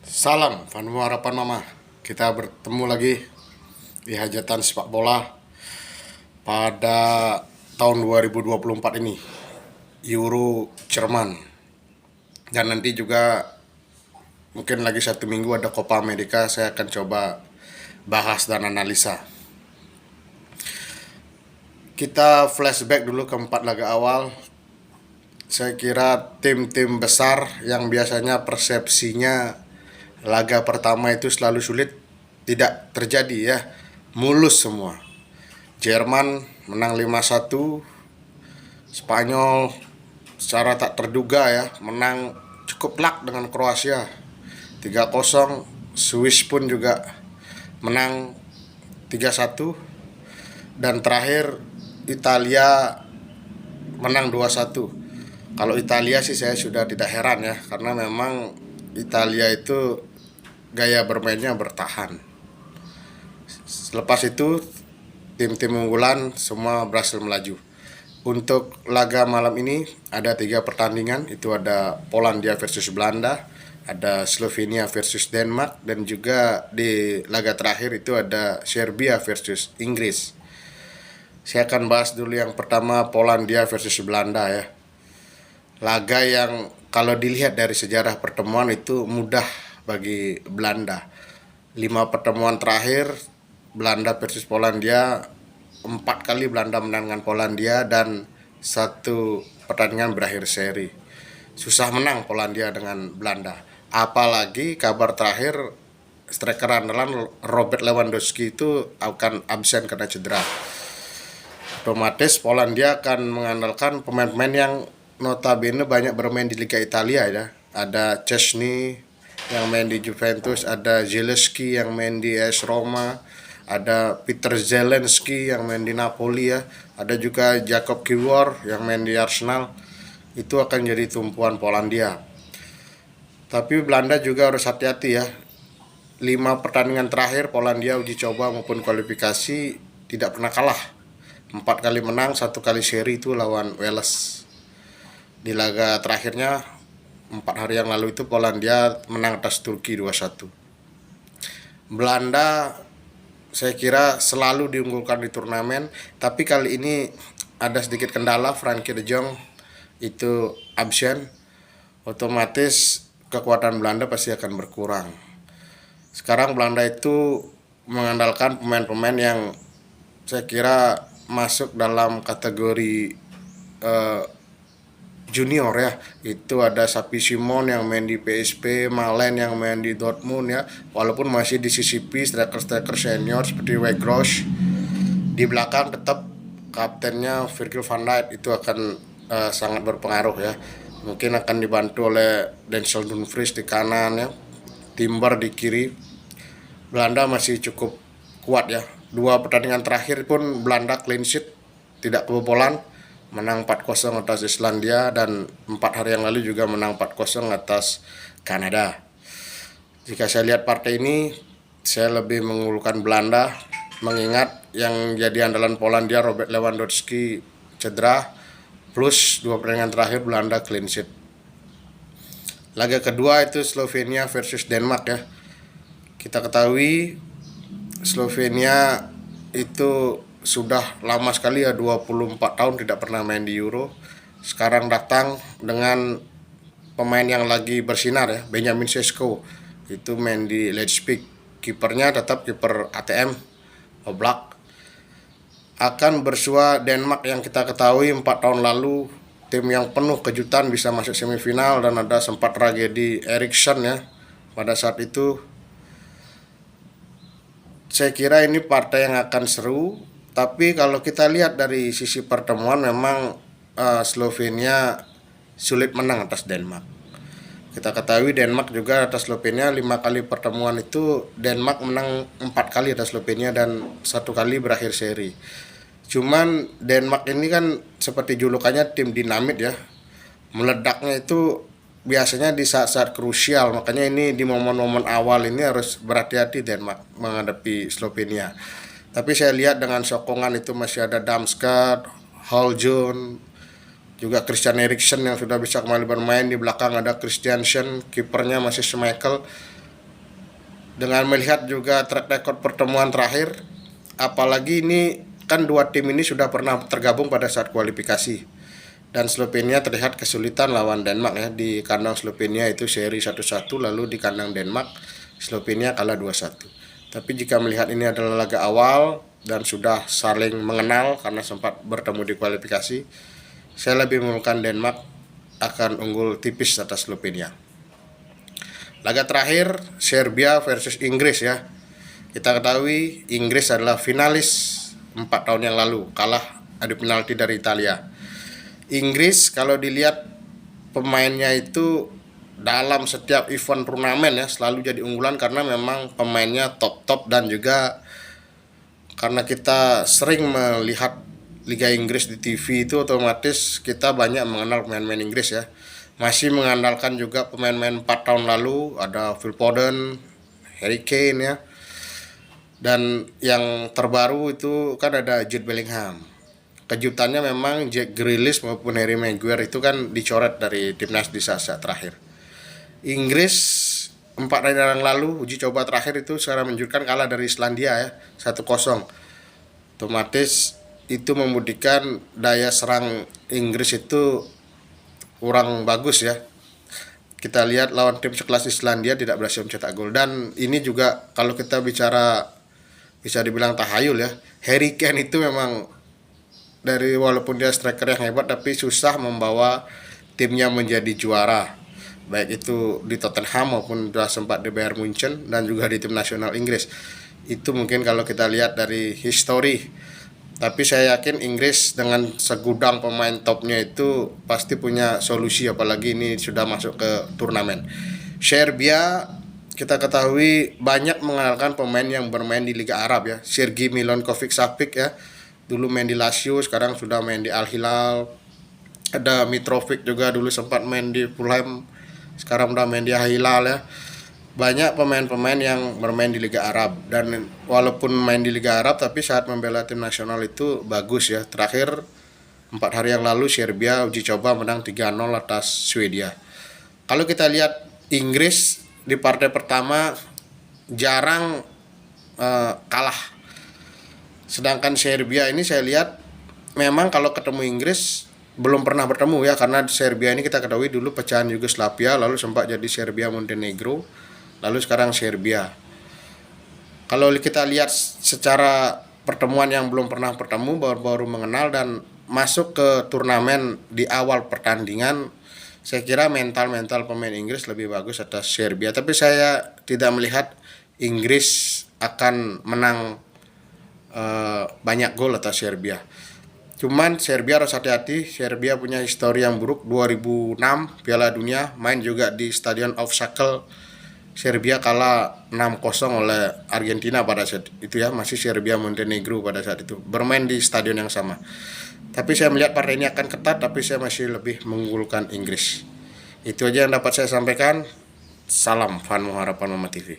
Salam Vanmu Harapan Mama. Kita bertemu lagi di hajatan sepak bola pada tahun 2024 ini, Euro Jerman. Dan nanti juga mungkin lagi 1 minggu ada Copa America, saya akan coba bahas dan analisa. Kita flashback dulu ke 4 laga awal. Saya kira tim-tim besar yang biasanya persepsinya laga pertama itu selalu sulit, tidak terjadi ya. Mulus semua. Jerman menang 5-1. Spanyol secara tak terduga ya menang cukup telak dengan Kroasia 3-0. Swiss pun juga menang 3-1. Dan terakhir Italia menang 2-1. Kalau Italia sih saya sudah tidak heran ya, karena memang Italia itu gaya bermainnya bertahan. Selepas itu tim-tim unggulan semua berhasil melaju. Untuk laga malam ini ada 3 pertandingan, itu ada Polandia versus Belanda, ada Slovenia versus Denmark, dan juga di laga terakhir itu ada Serbia versus Inggris. Saya akan bahas dulu yang pertama, Polandia versus Belanda ya. Laga yang kalau dilihat dari sejarah pertemuan itu mudah bagi Belanda. 5 pertemuan terakhir Belanda versus Polandia, 4 kali Belanda menang dengan Polandia dan 1 pertandingan berakhir seri. Susah menang Polandia dengan Belanda. Apalagi kabar terakhir striker andalan Robert Lewandowski itu akan absen karena cedera. Otomatis Polandia akan mengandalkan pemain-pemain yang notabene banyak bermain di Liga Italia ya. Ada Chesney yang main di Juventus, ada Zielinski yang main di AS Roma, ada Peter Zelensky yang main di Napoli ya, ada juga Jakub Kiwior yang main di Arsenal. Itu akan jadi tumpuan Polandia. Tapi Belanda juga harus hati-hati ya. 5 pertandingan terakhir Polandia uji coba maupun kualifikasi tidak pernah kalah. 4 kali menang, 1 kali seri itu lawan Wales. Di laga terakhirnya 4 hari yang lalu itu Polandia menang atas Turki 2-1. Belanda saya kira selalu diunggulkan di turnamen, tapi kali ini ada sedikit kendala. Frenkie de Jong itu absen, otomatis kekuatan Belanda pasti akan berkurang. Sekarang Belanda itu mengandalkan pemain-pemain yang saya kira masuk dalam kategori junior ya. Itu ada Xavi Simons yang main di PSV, Malen yang main di Dortmund ya. Walaupun masih disisipi striker-striker senior seperti Weghorst. Di belakang tetap kaptennya Virgil van Dijk, itu akan sangat berpengaruh ya. Mungkin akan dibantu oleh Denzel Dumfries di kanan ya, Timber di kiri. Belanda masih cukup kuat ya. 2 pertandingan terakhir pun Belanda clean sheet, tidak kebobolan, menang 4-0 atas Islandia, dan 4 hari yang lalu juga menang 4-0 atas Kanada. Jika saya lihat partai ini, saya lebih mengunggulkan Belanda, mengingat yang jadi andalan Polandia Robert Lewandowski cedera, plus 2 pertandingan terakhir Belanda clean sheet. Laga kedua itu Slovenia versus Denmark ya. Kita ketahui Slovenia itu sudah lama sekali ya, 24 tahun tidak pernah main di Euro. Sekarang datang dengan pemain yang lagi bersinar ya, Benjamin Sesko. Itu main di Leipzig. Kipernya tetap kiper ATM, Oblak. Akan bersua Denmark yang kita ketahui 4 tahun lalu tim yang penuh kejutan bisa masuk semifinal, dan ada sempat tragedi Eriksen ya pada saat itu. Saya kira ini partai yang akan seru, tapi kalau kita lihat dari sisi pertemuan memang Slovenia sulit menang atas Denmark. Kita ketahui Denmark juga atas Slovenia 5 kali pertemuan itu Denmark menang 4 kali atas Slovenia dan 1 kali berakhir seri. Cuman Denmark ini kan seperti julukannya tim dinamit ya, meledaknya itu biasanya di saat-saat krusial. Makanya ini di momen-momen awal ini harus berhati-hati Denmark menghadapi Slovenia. Tapi saya lihat dengan sokongan itu masih ada Damsgaard, Holjon, juga Christian Eriksen yang sudah bisa kembali bermain. Di belakang ada Christiansen, kipernya masih Schmeichel. Dengan melihat juga track record pertemuan terakhir, apalagi ini kan dua tim ini sudah pernah tergabung pada saat kualifikasi. Dan Slovenia terlihat kesulitan lawan Denmark ya, di kandang Slovenia itu seri 1-1, lalu di kandang Denmark Slovenia kalah 2-1. Tapi jika melihat ini adalah laga awal dan sudah saling mengenal karena sempat bertemu di kualifikasi, saya lebih mengusulkan Denmark akan unggul tipis atas Slovenia. Laga terakhir Serbia versus Inggris ya. Kita ketahui Inggris adalah finalis 4 tahun yang lalu, kalah adu penalti dari Italia. Inggris kalau dilihat pemainnya itu dalam setiap event turnamen ya selalu jadi unggulan karena memang pemainnya top dan juga karena kita sering melihat Liga Inggris di TV itu otomatis kita banyak mengenal pemain-pemain Inggris ya. Masih mengandalkan juga pemain-pemain 4 tahun lalu, ada Phil Foden, Harry Kane ya. Dan yang terbaru itu kan ada Jude Bellingham. Kejutannya memang Jack Grealish maupun Harry Maguire itu kan dicoret dari timnas di saat terakhir. Inggris 4 hari yang lalu uji coba terakhir itu secara menunjukkan kalah dari Islandia ya 1-0. Otomatis itu membuktikan daya serang Inggris itu kurang bagus ya. Kita lihat lawan tim sekelas Islandia tidak berhasil mencetak gol. Dan ini juga kalau kita bicara bisa dibilang tahayul ya, Harry Kane itu memang dari walaupun dia striker yang hebat tapi susah membawa timnya menjadi juara, baik itu di Tottenham maupun sudah sempat di Bayern Munchen dan juga di tim nasional Inggris. Itu mungkin kalau kita lihat dari histori. Tapi saya yakin Inggris dengan segudang pemain topnya itu pasti punya solusi, apalagi ini sudah masuk ke turnamen. Serbia kita ketahui banyak mengandalkan pemain yang bermain di Liga Arab ya. Sergei Milinkovic-Savic ya, dulu main di Lazio, sekarang sudah main di Al Hilal. Ada Mitrovic juga dulu sempat main di Fulham, sekarang udah main di Al Hilal ya. Banyak pemain-pemain yang bermain di Liga Arab, dan walaupun main di Liga Arab tapi saat membela tim nasional itu bagus ya. Terakhir 4 hari yang lalu Serbia uji coba menang 3-0 atas Swedia. Kalau kita lihat Inggris di partai pertama jarang kalah. Sedangkan Serbia ini saya lihat memang kalau ketemu Inggris belum pernah bertemu ya, karena Serbia ini kita ketahui dulu pecahan Yugoslavia, lalu sempat jadi Serbia Montenegro, lalu sekarang Serbia. Kalau kita lihat secara pertemuan yang belum pernah bertemu, baru-baru mengenal dan masuk ke turnamen di awal pertandingan, saya kira mental pemain Inggris lebih bagus atas Serbia. Tapi saya tidak melihat Inggris akan menang banyak gol atas Serbia. Cuman Serbia harus hati-hati. Serbia punya histori yang buruk. 2006 Piala Dunia main juga di Stadion of Shackle. Serbia kalah 6-0 oleh Argentina pada saat itu ya. Masih Serbia Montenegro pada saat itu. Bermain di stadion yang sama. Tapi saya melihat partai ini akan ketat, tapi saya masih lebih mengunggulkan Inggris. Itu aja yang dapat saya sampaikan. Salam Fan Harapan Mama TV.